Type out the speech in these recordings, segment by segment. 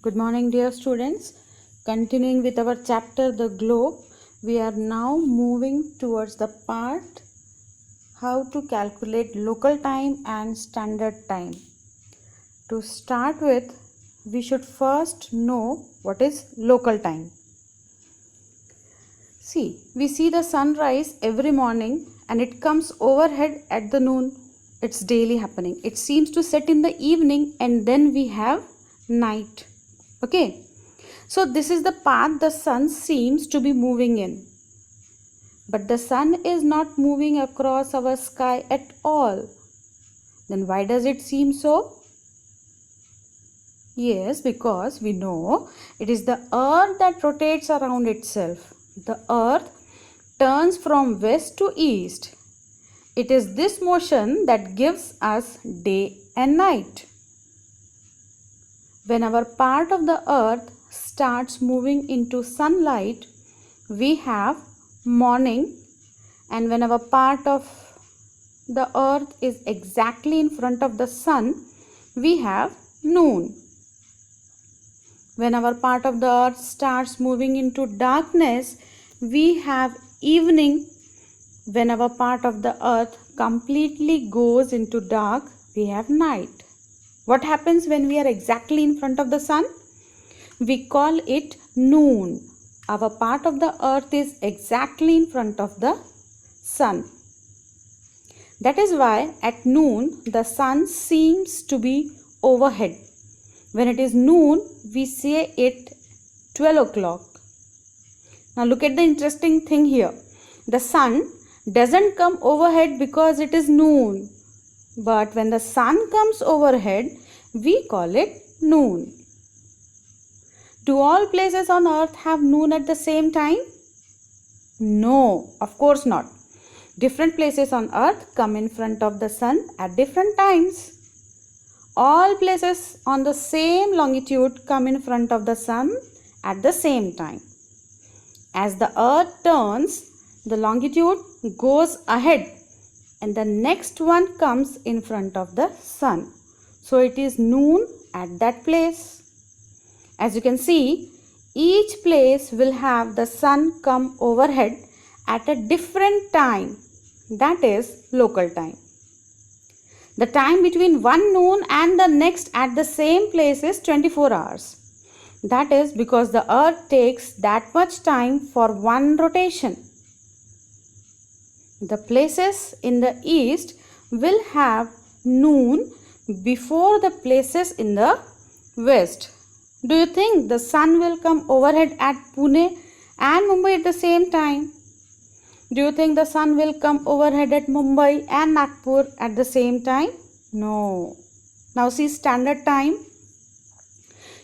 Good morning, dear students. Continuing with our chapter, The Globe, we are now moving towards the part how to calculate local time and standard time. To start with, we should first know what is local time. See, we see the sunrise every morning and it comes overhead at the noon. It's daily happening. It seems to set in the evening and then we have night. Okay. So this is the path the sun seems to be moving in. But the sun is not moving across our sky at all. Then why does it seem so? Yes, because we know it is the earth that rotates around itself. The earth turns from west to east. It is this motion that gives us day and night. When our part of the earth starts moving into sunlight, we have morning, and when our part of the earth is exactly in front of the sun, we have noon. When our part of the earth starts moving into darkness, we have evening. When our part of the earth completely goes into dark, we have night. What happens when we are exactly in front of the sun? We call it noon. Our part of the earth is exactly in front of the sun. That is why at noon the sun seems to be overhead. When it is noon, we say it 12 o'clock. Now look at the interesting thing here. The sun doesn't come overhead because it is noon. But when the sun comes overhead, we call it noon. Do all places on earth have noon at the same time? No, of course not. Different places on earth come in front of the sun at different times. All places on the same longitude come in front of the sun at the same time. As the earth turns, the longitude goes ahead and the next one comes in front of the sun. So it is noon at that place. As you can see, each place will have the sun come overhead at a different time. That is local time. The time between one noon and the next at the same place is 24 hours. That is because the earth takes that much time for one rotation. The places in the east will have noon before the places in the west. Do you think the sun will come overhead at Pune and Mumbai at the same time? Do you think the sun will come overhead at Mumbai and Nagpur at the same time? No. Now see standard time.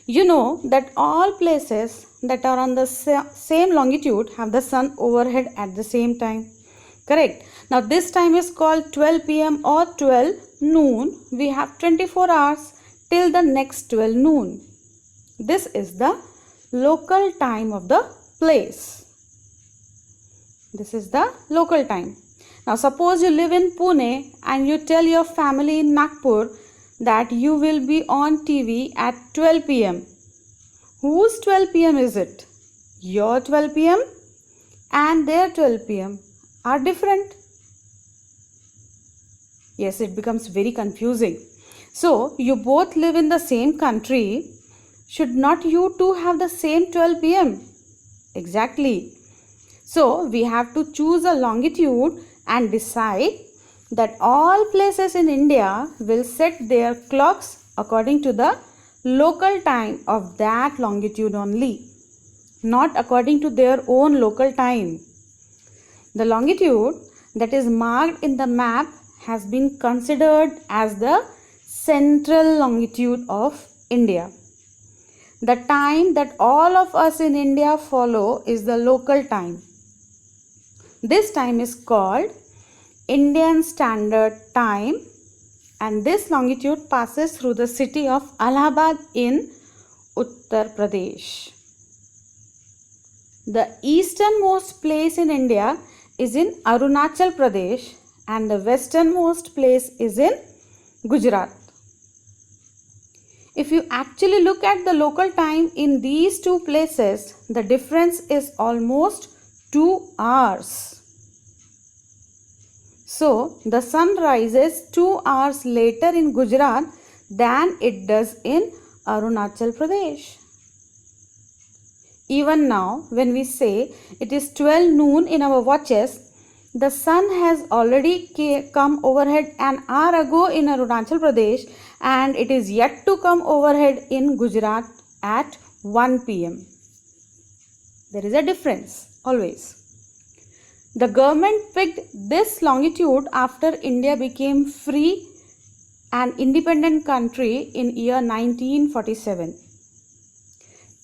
You know that all places that are on the same longitude have the sun overhead at the same time. Correct. Now this time is called 12 p.m. or 12 noon. We have 24 hours till the next 12 noon. This is the local time of the place. This is the local time. Now suppose you live in Pune and you tell your family in Nagpur that you will be on TV at 12 p.m. Whose 12 p.m. is it? Your 12 p.m. and their 12 p.m. are different. Yes, it becomes very confusing. So you both live in the same country. Should not you two have the same 12 p.m.? Exactly. So we have to choose a longitude and decide that all places in India will set their clocks according to the local time of that longitude only, not according to their own local time. The longitude that is marked in the map has been considered as the central longitude of India. The time that all of us in India follow is the local time. This time is called Indian Standard Time, and this longitude passes through the city of Allahabad in Uttar Pradesh. The easternmost place in India is in Arunachal Pradesh and the westernmost place is in Gujarat. If you actually look at the local time in these two places, the difference is almost 2 hours. So, the sun rises 2 hours later in Gujarat than it does in Arunachal Pradesh. Even now, when we say it is 12 noon in our watches, the sun has already come overhead an hour ago in Arunachal Pradesh and it is yet to come overhead in Gujarat at 1 p.m. There is a difference always. The government picked this longitude after India became free and independent country in year 1947.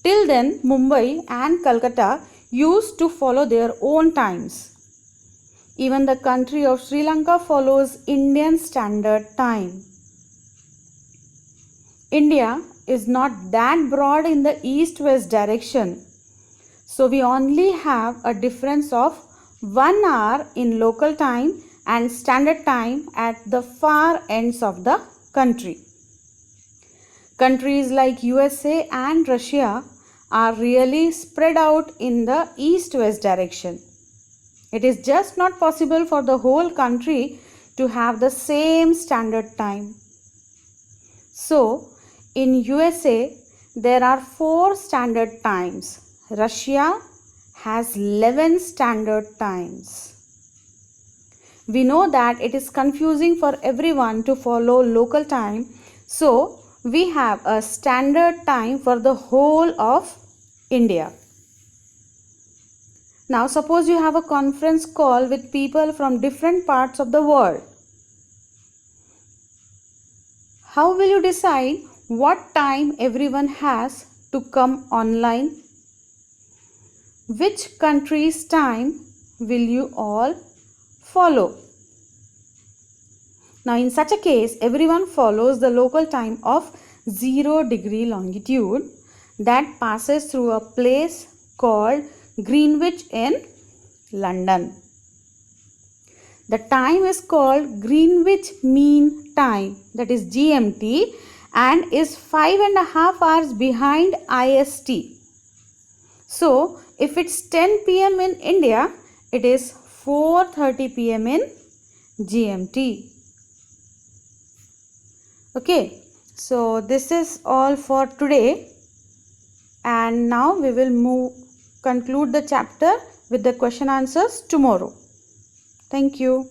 Till then, Mumbai and Calcutta used to follow their own times. Even the country of Sri Lanka follows Indian Standard Time. India is not that broad in the east-west direction, so we only have a difference of 1 hour in local time and standard time at the far ends of the country. Countries like USA and Russia are really spread out in the east-west direction. It is just not possible for the whole country to have the same standard time. So, in USA, there are 4 standard times. Russia has 11 standard times. We know that it is confusing for everyone to follow local time. So, we have a standard time for the whole of India. Now, suppose you have a conference call with people from different parts of the world. How will you decide what time everyone has to come online? Which country's time will you all follow? Now, in such a case, everyone follows the local time of 0 degree longitude that passes through a place called Greenwich in London. The time is called Greenwich Mean Time, that is GMT, and is 5.5 hours behind IST. So, if it's 10 p.m. in India, it is 4:30 p.m. in GMT. Okay, so this is all for today, and now we will conclude the chapter with the question answers tomorrow. Thank you.